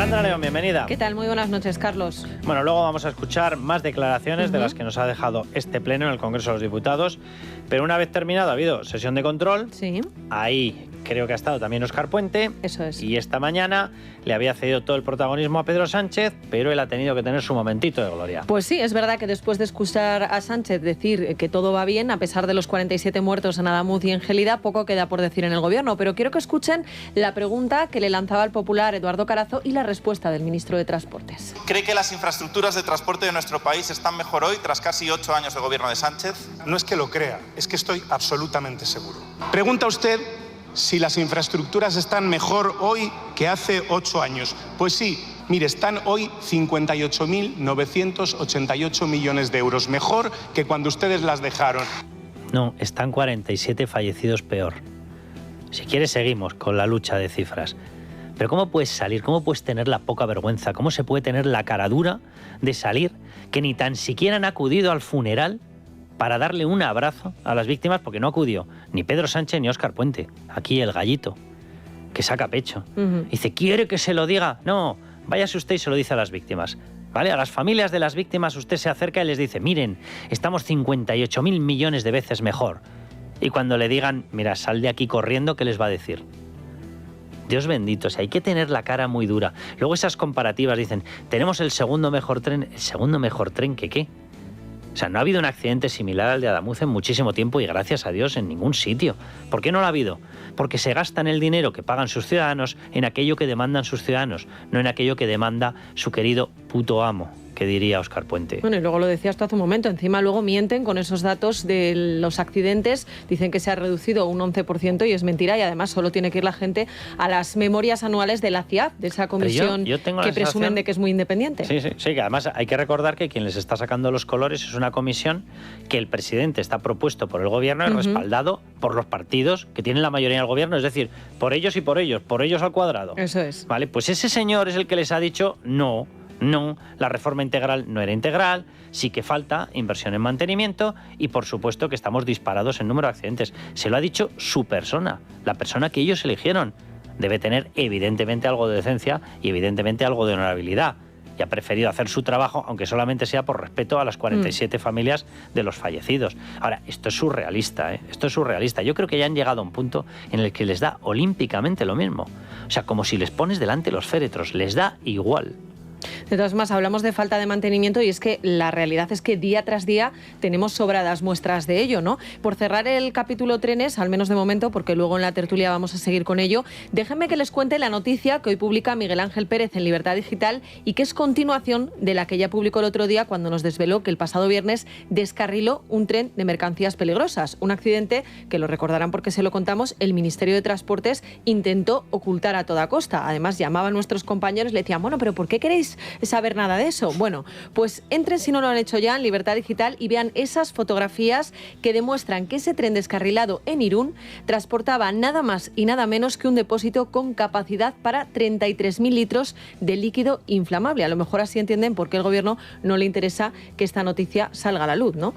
Sandra León, bienvenida. ¿Qué tal? Muy buenas noches, Carlos. Bueno, luego vamos a escuchar más declaraciones de las que nos ha dejado este pleno en el Congreso de los Diputados. Pero una vez terminado ha habido sesión de control. Sí. Ahí creo que ha estado también Óscar Puente. Eso es. Y esta mañana le había cedido todo el protagonismo a Pedro Sánchez, pero él ha tenido que tener su momentito de gloria. Pues sí, es verdad que después de escuchar a Sánchez decir que todo va bien, a pesar de los 47 muertos en Adamuz y en Gélida, poco queda por decir en el Gobierno. Pero quiero que escuchen la pregunta que le lanzaba el popular Eduardo Carazo y la respuesta del ministro de Transportes. ¿Cree que las infraestructuras de transporte de nuestro país están mejor hoy, tras casi 8 años de gobierno de Sánchez? No es que lo crea, es que estoy absolutamente seguro. Pregunta usted si las infraestructuras están mejor hoy que hace 8 años. Pues sí, mire, están hoy 58.988 millones de euros, mejor que cuando ustedes las dejaron. No, están 47 fallecidos peor. Si quieres seguimos con la lucha de cifras. Pero ¿cómo puedes salir? ¿Cómo puedes tener la poca vergüenza? ¿Cómo se puede tener la cara dura de salir que ni tan siquiera han acudido al funeral para darle un abrazo a las víctimas? Porque no acudió ni Pedro Sánchez ni Óscar Puente. Aquí el gallito, que saca pecho. Dice, ¿quiere que se lo diga? No, váyase usted y se lo dice a las víctimas. ¿Vale? A las familias de las víctimas usted se acerca y les dice, miren, estamos 58.000 millones de veces mejor. Y cuando le digan, mira, sal de aquí corriendo, ¿qué les va a decir? Dios bendito, o sea, hay que tener la cara muy dura. Luego esas comparativas dicen, tenemos el segundo mejor tren. ¿El segundo mejor tren que qué? O sea, no ha habido un accidente similar al de Adamuz en muchísimo tiempo y gracias a Dios en ningún sitio. ¿Por qué no lo ha habido? Porque se gastan el dinero que pagan sus ciudadanos en aquello que demandan sus ciudadanos, no en aquello que demanda su querido puto amo, que diría Óscar Puente. Bueno, y luego lo decías tú hace un momento, encima luego mienten con esos datos de los accidentes, dicen que se ha reducido un 11% y es mentira, y además solo tiene que ir la gente a las memorias anuales de la CIAF, de esa comisión que presumen de que es muy independiente. Sí, que además hay que recordar que quien les está sacando los colores es una comisión que el presidente está propuesto por el gobierno y respaldado por los partidos que tienen la mayoría del gobierno, es decir, por ellos al cuadrado. Eso es. Vale, pues ese señor es el que les ha dicho no, la reforma integral no era integral, sí que falta inversión en mantenimiento y por supuesto que estamos disparados en número de accidentes. Se lo ha dicho su persona, la persona que ellos eligieron. Debe tener evidentemente algo de decencia y evidentemente algo de honorabilidad. Y ha preferido hacer su trabajo, aunque solamente sea por respeto a las 47 familias de los fallecidos. Ahora, esto es surrealista, ¿eh? Esto es surrealista. Yo creo que ya han llegado a un punto en el que les da olímpicamente lo mismo. O sea, como si les pones delante los féretros, les da igual. De todas formas, hablamos de falta de mantenimiento y es que la realidad es que día tras día tenemos sobradas muestras de ello, ¿no? Por cerrar el capítulo trenes, al menos de momento, porque luego en la tertulia vamos a seguir con ello, déjenme que les cuente la noticia que hoy publica Miguel Ángel Pérez en Libertad Digital y que es continuación de la que ya publicó el otro día cuando nos desveló que el pasado viernes descarriló un tren de mercancías peligrosas. Un accidente que, lo recordarán porque se lo contamos, el Ministerio de Transportes intentó ocultar a toda costa. Además, llamaban nuestros compañeros y le decían, bueno, pero ¿por qué queréis saber nada de eso? Bueno, pues entren, si no lo han hecho ya, en Libertad Digital y vean esas fotografías que demuestran que ese tren descarrilado en Irún transportaba nada más y nada menos que un depósito con capacidad para 33.000 litros de líquido inflamable. A lo mejor así entienden por qué el Gobierno no le interesa que esta noticia salga a la luz, ¿no?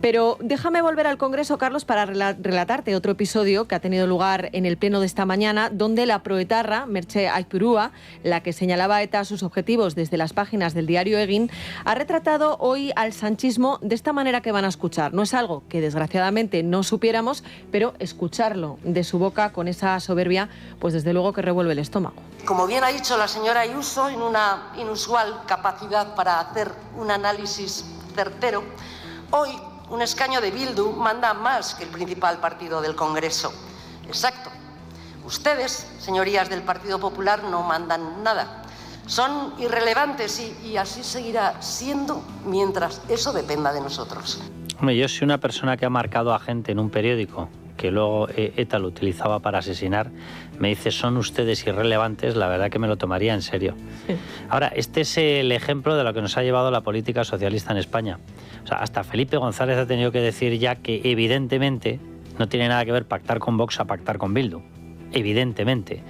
Pero déjame volver al Congreso, Carlos, para relatarte otro episodio que ha tenido lugar en el pleno de esta mañana, donde la proetarra Merche Aizpurua, la que señalaba a ETA sus objetivos desde las páginas del diario Egin, ha retratado hoy al sanchismo de esta manera que van a escuchar. No es algo que desgraciadamente no supiéramos, pero escucharlo de su boca con esa soberbia, pues desde luego que revuelve el estómago. Como bien ha dicho la señora Ayuso, en una inusual capacidad para hacer un análisis certero, hoy un escaño de Bildu manda más que el principal partido del Congreso. Exacto. Ustedes, señorías del Partido Popular, no mandan nada. Son irrelevantes y así seguirá siendo mientras eso dependa de nosotros. Hombre, yo soy una persona que ha marcado a gente en un periódico que luego ETA lo utilizaba para asesinar, me dice, son ustedes irrelevantes, la verdad que me lo tomaría en serio. Sí. Ahora, este es el ejemplo de lo que nos ha llevado la política socialista en España. O sea, hasta Felipe González ha tenido que decir ya que evidentemente no tiene nada que ver pactar con Vox a pactar con Bildu. Evidentemente.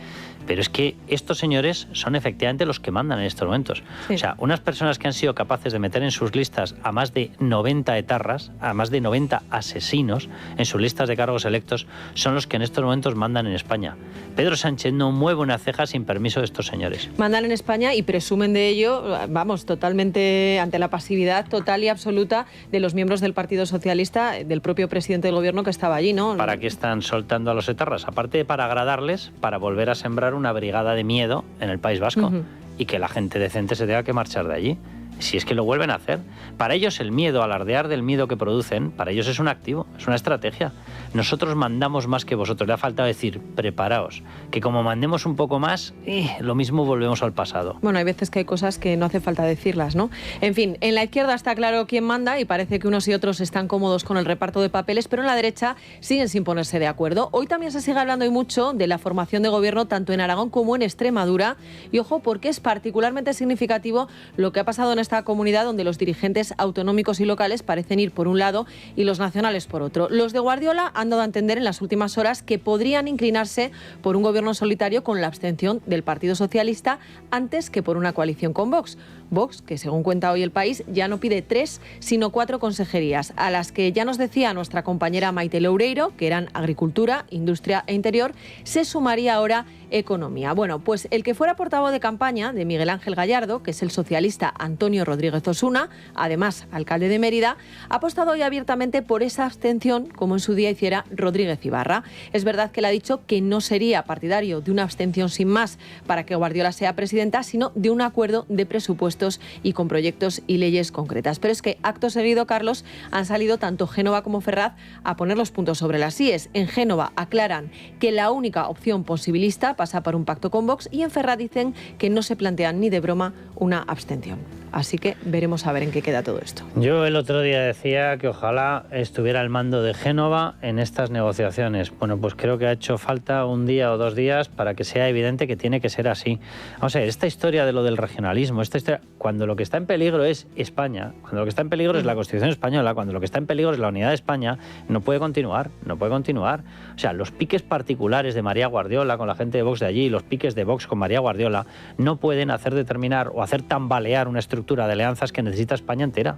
Pero es que estos señores son efectivamente los que mandan en estos momentos. Sí. O sea, unas personas que han sido capaces de meter en sus listas a más de 90 etarras, a más de 90 asesinos en sus listas de cargos electos, son los que en estos momentos mandan en España. Pedro Sánchez no mueve una ceja sin permiso de estos señores. Mandan en España y presumen de ello, vamos, totalmente ante la pasividad total y absoluta de los miembros del Partido Socialista, del propio presidente del gobierno que estaba allí, ¿no? ¿Para qué están soltando a los etarras? Aparte de para agradarles, para volver a sembrar una brigada de miedo en el País Vasco y que la gente decente se tenga que marchar de allí. Si es que lo vuelven a hacer. Para ellos el miedo, alardear del miedo que producen, para ellos es un activo, es una estrategia. Nosotros mandamos más que vosotros. Le ha faltado decir, preparaos, que como mandemos un poco más, lo mismo volvemos al pasado. Bueno, hay veces que hay cosas que no hace falta decirlas, ¿no? En fin, en la izquierda está claro quién manda y parece que unos y otros están cómodos con el reparto de papeles, pero en la derecha siguen sin ponerse de acuerdo. Hoy también se sigue hablando y mucho de la formación de gobierno tanto en Aragón como en Extremadura. Y ojo, porque es particularmente significativo lo que ha pasado en esta comunidad, donde los dirigentes autonómicos y locales parecen ir por un lado y los nacionales por otro. Los de Guardiola han dado a entender en las últimas horas que podrían inclinarse por un gobierno solitario con la abstención del Partido Socialista antes que por una coalición con Vox. Vox, que según cuenta hoy El País, ya no pide 3, sino 4 consejerías, a las que ya nos decía nuestra compañera Maite Loureiro, que eran Agricultura, Industria e Interior, se sumaría ahora Economía. Bueno, pues el que fuera portavoz de campaña de Miguel Ángel Gallardo, que es el socialista Antonio Rodríguez Osuna, además alcalde de Mérida, ha apostado hoy abiertamente por esa abstención, como en su día hiciera Rodríguez Ibarra. Es verdad que él ha dicho que no sería partidario de una abstención sin más para que Guardiola sea presidenta, sino de un acuerdo de presupuestos y con proyectos y leyes concretas. Pero es que acto seguido, Carlos, han salido tanto Génova como Ferraz a poner los puntos sobre las íes. En Génova aclaran que la única opción posibilista pasa por un pacto con Vox y en Ferraz dicen que no se plantean ni de broma una abstención. Así que veremos a ver en qué queda todo esto. Yo el otro día decía que ojalá estuviera al mando de Génova en estas negociaciones. Bueno, pues creo que ha hecho falta un día o 2 días para que sea evidente que tiene que ser así. Vamos a ver, esta historia de lo del regionalismo, esta historia, cuando lo que está en peligro es España, cuando lo que está en peligro es la Constitución española, cuando lo que está en peligro es la unidad de España, no puede continuar, no puede continuar. O sea, los piques particulares de María Guardiola con la gente de Vox de allí, los piques de Vox con María Guardiola, no pueden hacer determinar o hacer tambalear una estructura de alianzas que necesita España entera.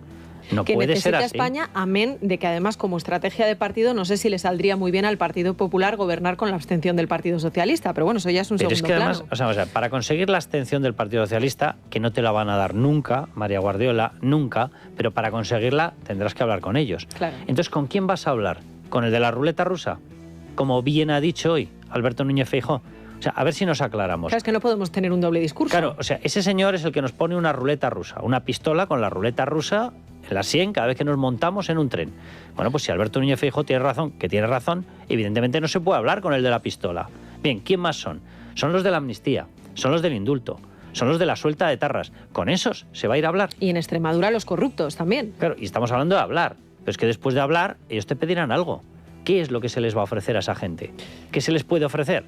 No que puede ser así. necesita España, amén de que además como estrategia de partido no sé si le saldría muy bien al Partido Popular gobernar con la abstención del Partido Socialista, pero bueno, eso ya es un segundo es que plano. además, o sea, para conseguir la abstención del Partido Socialista, que no te la van a dar nunca, María Guardiola, nunca, pero para conseguirla tendrás que hablar con ellos. Claro. Entonces, ¿con quién vas a hablar? ¿Con el de la ruleta rusa? Como bien ha dicho hoy Alberto Núñez Feijóo. O sea, a ver si nos aclaramos. Claro, es que no podemos tener un doble discurso. Claro, o sea, ese señor es el que nos pone una ruleta rusa, una pistola con la ruleta rusa en la sien cada vez que nos montamos en un tren. Bueno, pues si Alberto Núñez Feijóo tiene razón, que tiene razón, evidentemente no se puede hablar con el de la pistola. Bien, ¿quién más son? Son los de la amnistía, son los del indulto, son los de la suelta de tarras. Con esos se va a ir a hablar. Y en Extremadura los corruptos también. Claro, y estamos hablando de hablar. Pero es que después de hablar, ellos te pedirán algo. ¿Qué es lo que se les va a ofrecer a esa gente? ¿Qué se les puede ofrecer?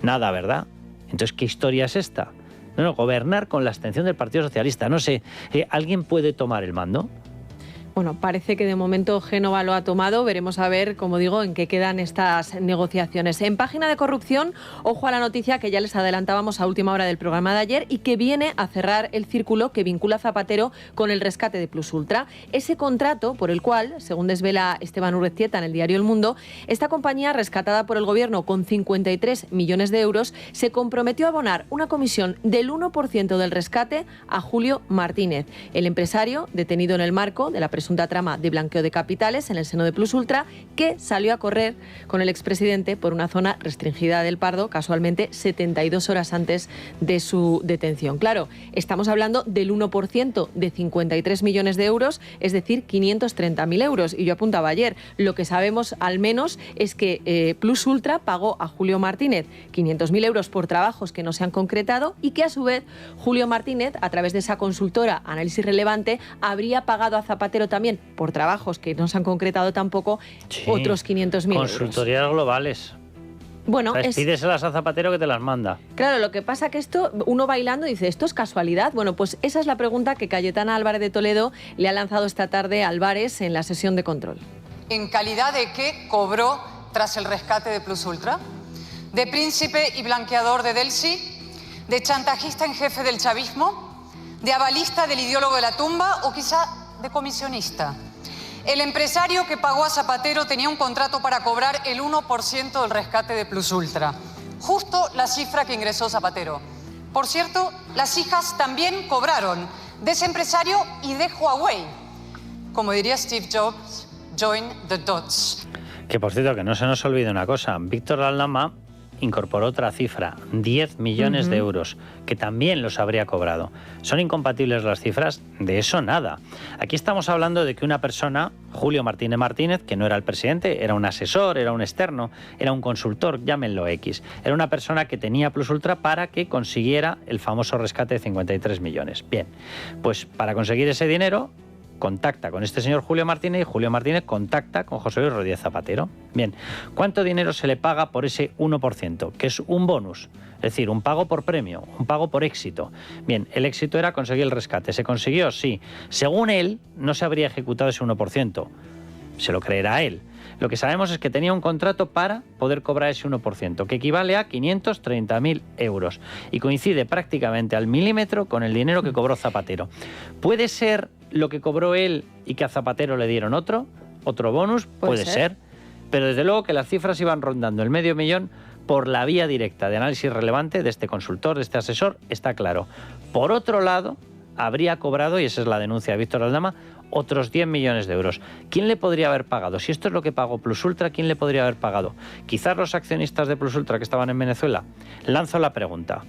Nada, ¿verdad? Entonces, ¿qué historia es esta? No, gobernar con la abstención del Partido Socialista. No sé, ¿alguien puede tomar el mando? Bueno, parece que de momento Génova lo ha tomado. Veremos a ver, como digo, en qué quedan estas negociaciones. En página de corrupción, ojo a la noticia que ya les adelantábamos a última hora del programa de ayer y que viene a cerrar el círculo que vincula a Zapatero con el rescate de Plus Ultra. Ese contrato por el cual, según desvela Esteban Urreztieta en el diario El Mundo, esta compañía, rescatada por el gobierno con 53 millones de euros, se comprometió a abonar una comisión del 1% del rescate a Julio Martínez, el empresario detenido en el marco de la presunta trama de blanqueo de capitales en el seno de Plus Ultra, que salió a correr con el expresidente por una zona restringida del Pardo, casualmente 72 horas antes de su detención. Claro, estamos hablando del 1% de 53 millones de euros, es decir, 530.000 euros. Y yo apuntaba ayer, lo que sabemos al menos es que Plus Ultra pagó a Julio Martínez 500.000 euros por trabajos que no se han concretado y que a su vez Julio Martínez, a través de esa consultora Análisis Relevante, habría pagado a Zapatero también por trabajos que no se han concretado tampoco, sí, otros 500.000 euros. Consultorías globales. Bueno, pídeselas a Zapatero que te las manda. Claro, lo que pasa que esto, uno bailando dice, ¿esto es casualidad? Bueno, pues esa es la pregunta que Cayetana Álvarez de Toledo le ha lanzado esta tarde a Álvarez en la sesión de control. ¿En calidad de qué cobró tras el rescate de Plus Ultra? ¿De príncipe y blanqueador de Delsi? ¿De chantajista en jefe del chavismo? ¿De avalista del ideólogo de la tumba? ¿O quizá de comisionista? El empresario que pagó a Zapatero tenía un contrato para cobrar el 1% del rescate de Plus Ultra. justo la cifra que ingresó Zapatero. Por cierto, las hijas también cobraron de ese empresario y de Huawei. Como diría Steve Jobs, join the dots. Que por cierto, que no se nos olvide una cosa, Víctor Aldama incorporó otra cifra, 10 millones de euros, que también los habría cobrado. ¿Son incompatibles las cifras? De eso nada. Aquí estamos hablando de que una persona, Julio Martínez Martínez, que no era el presidente, era un asesor, era un externo, era un consultor, llámenlo X. Era una persona que tenía Plus Ultra para que consiguiera el famoso rescate de 53 millones. Bien, pues para conseguir ese dinero contacta con este señor Julio Martínez y Julio Martínez contacta con José Luis Rodríguez Zapatero. Bien, ¿cuánto dinero se le paga por ese 1%? Que es un bonus, es decir, un pago por premio, un pago por éxito. Bien, el éxito era conseguir el rescate. ¿Se consiguió? Sí. Según él, no se habría ejecutado ese 1%. Se lo creerá él. Lo que sabemos es que tenía un contrato para poder cobrar ese 1%, que equivale a 530.000 euros. Y coincide prácticamente al milímetro con el dinero que cobró Zapatero. ¿Puede ser lo que cobró él y que a Zapatero le dieron otro bonus? Puede ser. Pero desde luego que las cifras iban rondando el $500.000 por la vía directa de análisis relevante de este consultor, de este asesor, está claro. Por otro lado, habría cobrado, y esa es la denuncia de Víctor Aldama, otros 10 millones de euros. ¿Quién le podría haber pagado? Si esto es lo que pagó Plus Ultra, ¿quién le podría haber pagado? Quizás los accionistas de Plus Ultra que estaban en Venezuela. Lanzo la pregunta.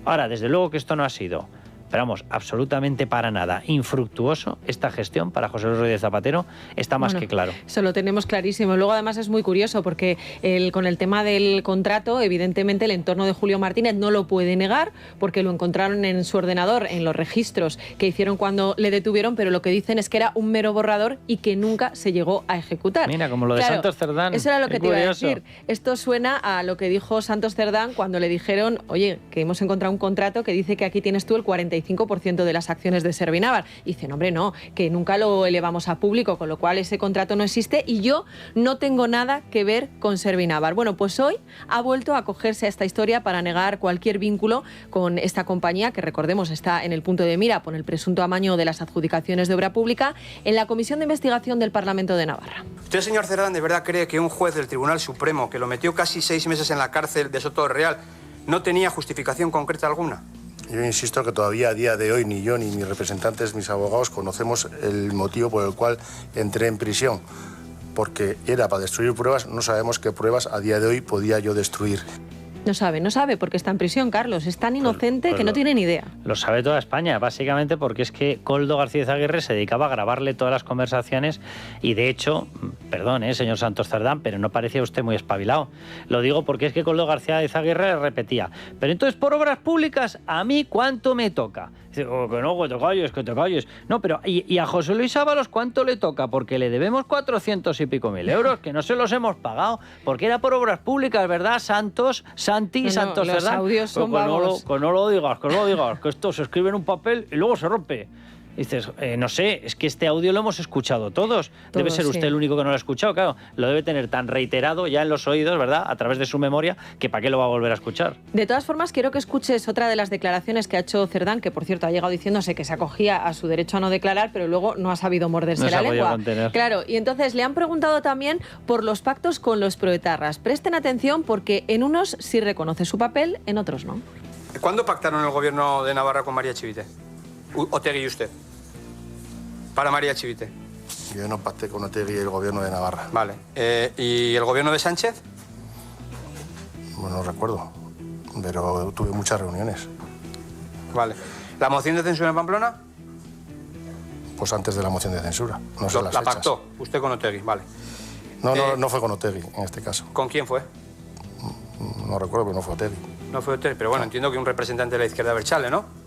Ahora, desde luego que esto no ha sido, pero vamos, absolutamente para nada infructuoso esta gestión para José Luis Rodríguez Zapatero, está más que claro. Eso lo tenemos clarísimo. Luego además es muy curioso porque con el tema del contrato, evidentemente el entorno de Julio Martínez no lo puede negar porque lo encontraron en su ordenador, en los registros que hicieron cuando le detuvieron, pero lo que dicen es que era un mero borrador y que nunca se llegó a ejecutar. Mira, como lo de Santos Cerdán. Eso era lo que te iba a decir. Esto suena a lo que dijo Santos Cerdán cuando le dijeron, oye, que hemos encontrado un contrato que dice que aquí tienes tú el 45% de las acciones de Servinavar. Y dicen, hombre, no, que nunca lo elevamos a público, con lo cual ese contrato no existe y yo no tengo nada que ver con Servinavar. Bueno, pues hoy ha vuelto a acogerse a esta historia para negar cualquier vínculo con esta compañía, que recordemos está en el punto de mira por el presunto amaño de las adjudicaciones de obra pública en la Comisión de Investigación del Parlamento de Navarra. ¿Usted, señor Cerdán, de verdad cree que un juez del Tribunal Supremo, que lo metió casi 6 meses en la cárcel de Soto del Real, no tenía justificación concreta alguna? Yo insisto que todavía a día de hoy ni yo ni mis representantes, mis abogados, conocemos el motivo por el cual entré en prisión. Porque era para destruir pruebas, no sabemos qué pruebas a día de hoy podía yo destruir. No sabe porque está en prisión, Carlos. Es tan inocente que no tiene ni idea. Lo sabe toda España, básicamente porque es que Koldo García Aguirre se dedicaba a grabarle todas las conversaciones y de hecho, perdón, señor Santos Cerdán, pero no parecía usted muy espabilado. Lo digo porque es que Koldo García Aguirre le repetía, pero entonces por obras públicas, ¿a mí cuánto me toca? Dice, oh, que no, que te calles. No, pero ¿y a José Luis Ábalos cuánto le toca? Porque le debemos 400 y pico mil euros, que no se los hemos pagado, porque era por obras públicas, ¿verdad? Santos Cerdán. Los audios son que no lo digas, que esto se escribe en un papel y luego se rompe. Dices, no sé, es que este audio lo hemos escuchado todos. Debe ser usted el único que no lo ha escuchado, claro. Lo debe tener tan reiterado ya en los oídos, ¿verdad? A través de su memoria, que ¿para qué lo va a volver a escuchar? De todas formas, quiero que escuches otra de las declaraciones que ha hecho Cerdán, que por cierto ha llegado diciéndose que se acogía a su derecho a no declarar, pero luego no ha sabido morderse la lengua. Claro, y entonces le han preguntado también por los pactos con los proetarras. Presten atención porque en unos sí reconoce su papel, en otros no. ¿Cuándo pactaron el gobierno de Navarra con María Chivite? Otegi y usted. Para María Chivite. Yo no pacté con Otegi y el gobierno de Navarra. Vale. ¿Y el gobierno de Sánchez? Bueno, no recuerdo, pero tuve muchas reuniones. Vale. ¿La moción de censura en Pamplona? Pues antes de la moción de censura. No sé las la fechas. pactó usted con Otegi, vale. No fue con Otegi en este caso. ¿Con quién fue? No recuerdo, pero no fue Otegi. No fue Otegi, pero bueno, entiendo que un representante de la izquierda Berchale, ¿no?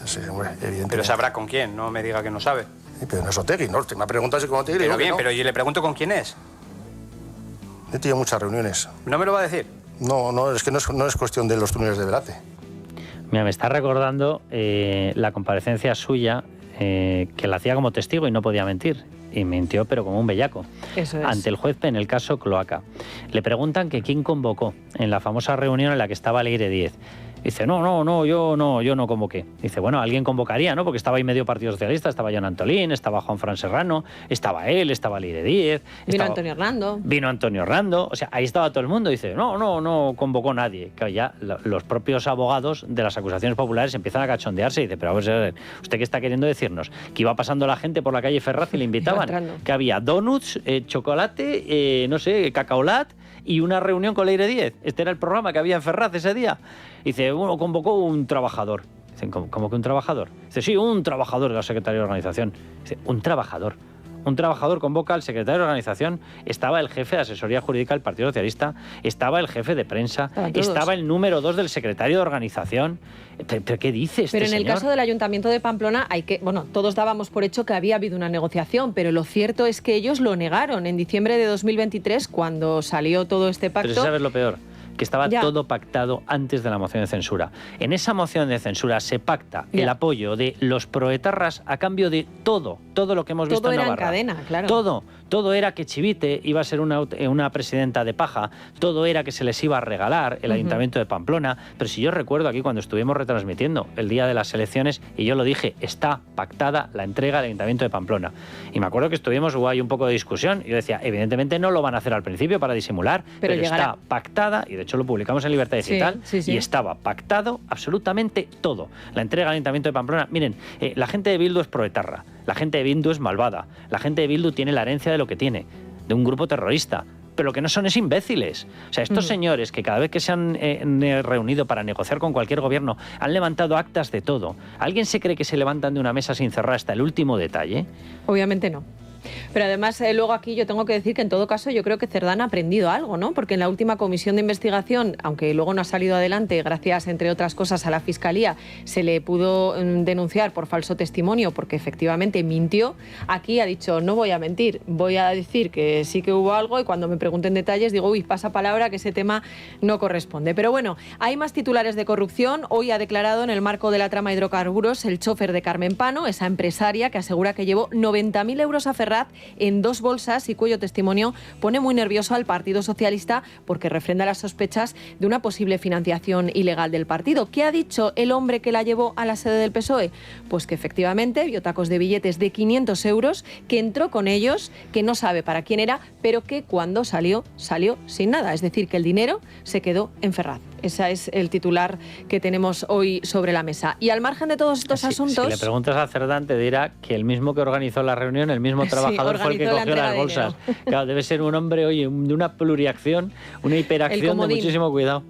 Sí, hombre, evidentemente. Pero sabrá con quién, no me diga que no sabe. Sí, pero no es Otegi, ¿no? Me ha preguntado si con Otegi. Pero digo bien, que no. pero yo le pregunto con quién es. He tenido muchas reuniones. ¿No me lo va a decir? No, es que no es cuestión de los túneles de Velate. Mira, me está recordando la comparecencia suya que la hacía como testigo y no podía mentir. Y mintió, pero como un bellaco. Eso es. Ante el juez en el caso Cloaca. Le preguntan que quién convocó en la famosa reunión en la que estaba Leire Díez. Dice, no, yo no convoqué. Dice, bueno, alguien convocaría, ¿no? Porque estaba ahí medio Partido Socialista, estaba Joan Antolín, estaba Juan Fran Serrano, estaba él, estaba Leire Díez. Vino Antonio Hernando. Vino Antonio Hernando, o sea, ahí estaba todo el mundo. Dice, no convocó nadie. Claro, ya los propios abogados de las acusaciones populares empiezan a cachondearse y dice, pero a ver, ¿usted qué está queriendo decirnos? Que iba pasando la gente por la calle Ferraz y le invitaban, que había donuts, chocolate, no sé, cacaolat y una reunión con Leire Díez. Este era el programa que había en Ferraz ese día. Dice, bueno, convocó un trabajador. Dicen, ¿cómo que un trabajador? Dice, sí, un trabajador de la Secretaría de Organización. Dice, un trabajador. Un trabajador convoca al secretario de Organización, estaba el jefe de Asesoría Jurídica del Partido Socialista, estaba el jefe de prensa, estaba el número 2 del secretario de Organización. ¿Pero qué dice este Pero en el señor? caso del Ayuntamiento de Pamplona, todos dábamos por hecho que había habido una negociación, pero lo cierto es que ellos lo negaron en diciembre de 2023, cuando salió todo este pacto. Pero ¿sabes lo peor? Que estaba todo pactado antes de la moción de censura. En esa moción de censura se pacta el apoyo de los proetarras a cambio de todo lo que hemos visto en Navarra. Todo era en cadena, claro. Todo era que Chivite iba a ser una presidenta de paja, todo era que se les iba a regalar el Ayuntamiento de Pamplona, pero si yo recuerdo aquí cuando estuvimos retransmitiendo el día de las elecciones, y yo lo dije, está pactada la entrega del Ayuntamiento de Pamplona. Y me acuerdo que hubo ahí un poco de discusión, y yo decía, evidentemente no lo van a hacer al principio para disimular, pero está pactada, y de hecho lo publicamos en Libertad Digital, y estaba pactado absolutamente todo. La entrega del Ayuntamiento de Pamplona, miren, la gente de Bildu es proetarra, la gente de Bildu es malvada, la gente de Bildu tiene la herencia de lo que tiene, de un grupo terrorista, pero lo que no son es imbéciles. O sea, estos señores que cada vez que se han reunido para negociar con cualquier gobierno han levantado actas de todo. ¿Alguien se cree que se levantan de una mesa sin cerrar hasta el último detalle? Obviamente no. Pero además, luego aquí yo tengo que decir que en todo caso yo creo que Cerdán ha aprendido algo, ¿no? Porque en la última comisión de investigación, aunque luego no ha salido adelante gracias, entre otras cosas, a la Fiscalía, se le pudo denunciar por falso testimonio porque efectivamente mintió. Aquí ha dicho, no voy a mentir, voy a decir que sí que hubo algo y cuando me pregunten detalles digo, pasa palabra que ese tema no corresponde. Pero bueno, hay más titulares de corrupción. Hoy ha declarado en el marco de la trama de hidrocarburos el chofer de Carmen Pano, esa empresaria que asegura que llevó 90.000 euros a Ferraz en 2 bolsas y cuyo testimonio pone muy nervioso al Partido Socialista porque refrenda las sospechas de una posible financiación ilegal del partido. ¿Qué ha dicho el hombre que la llevó a la sede del PSOE? Pues que efectivamente vio tacos de billetes de 500 euros, que entró con ellos, que no sabe para quién era, pero que cuando salió sin nada. Es decir, que el dinero se quedó en Ferraz. Ese es el titular que tenemos hoy sobre la mesa. Y al margen de todos estos asuntos... Si le preguntas a Cerdán, te dirá que el mismo que organizó la reunión, el mismo trabajador fue el que cogió las bolsas. Claro, debe ser un hombre, de una pluriacción, una hiperacción de muchísimo cuidado.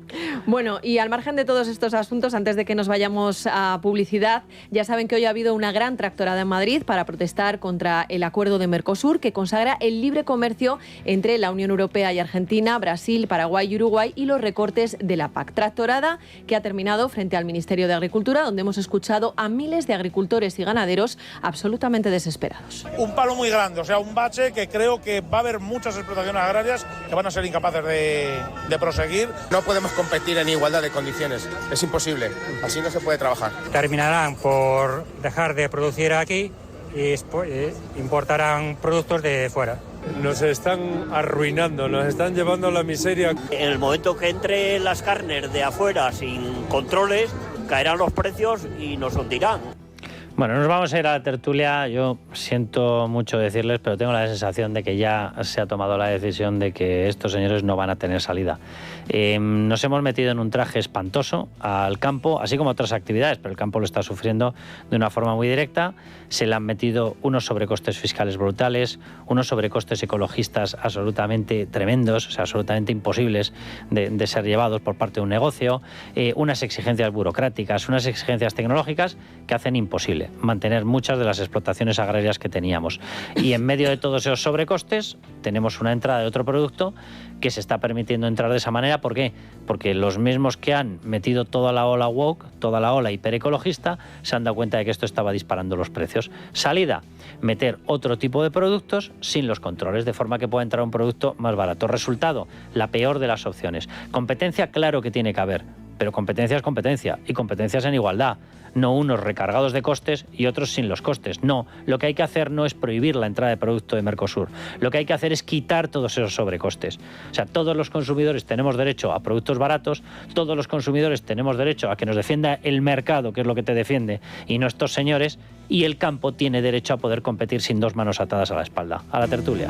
Bueno, y al margen de todos estos asuntos, antes de que nos vayamos a publicidad, ya saben que hoy ha habido una gran tractorada en Madrid para protestar contra el acuerdo de Mercosur, que consagra el libre comercio entre la Unión Europea y Argentina, Brasil, Paraguay y Uruguay, y los recortes de la PAC. Tractorada que ha terminado frente al Ministerio de Agricultura, donde hemos escuchado a miles de agricultores y ganaderos absolutamente desesperados. Un palo muy grande, o sea, un bache que creo que va a haber muchas explotaciones agrarias que van a ser incapaces de proseguir. No podemos competir en igualdad de condiciones, es imposible, así no se puede trabajar. Terminarán por dejar de producir aquí y importarán productos de fuera. Nos están arruinando, nos están llevando a la miseria. En el momento que entre las carnes de afuera sin controles, caerán los precios y nos hundirán. Bueno, nos vamos a ir a la tertulia. Yo siento mucho decirles, pero tengo la sensación de que ya se ha tomado la decisión de que estos señores no van a tener salida. Nos hemos metido en un traje espantoso al campo, así como otras actividades, pero el campo lo está sufriendo de una forma muy directa. Se le han metido unos sobrecostes fiscales brutales, unos sobrecostes ecologistas absolutamente tremendos, o sea, absolutamente imposibles de ser llevados por parte de un negocio, unas exigencias burocráticas, unas exigencias tecnológicas que hacen imposible mantener muchas de las explotaciones agrarias que teníamos. Y en medio de todos esos sobrecostes tenemos una entrada de otro producto que se está permitiendo entrar de esa manera. ¿Por qué? Porque los mismos que han metido toda la ola woke, toda la ola hiperecologista, se han dado cuenta de que esto estaba disparando los precios. Salida, meter otro tipo de productos sin los controles, de forma que pueda entrar un producto más barato. Resultado, la peor de las opciones. Competencia, claro que tiene que haber, Pero competencia es competencia, y competencias en igualdad. No unos recargados de costes y otros sin los costes. No, lo que hay que hacer no es prohibir la entrada de producto de Mercosur. Lo que hay que hacer es quitar todos esos sobrecostes. O sea, todos los consumidores tenemos derecho a productos baratos, todos los consumidores tenemos derecho a que nos defienda el mercado, que es lo que te defiende, y no estos señores, y el campo tiene derecho a poder competir sin dos manos atadas a la espalda. A la tertulia.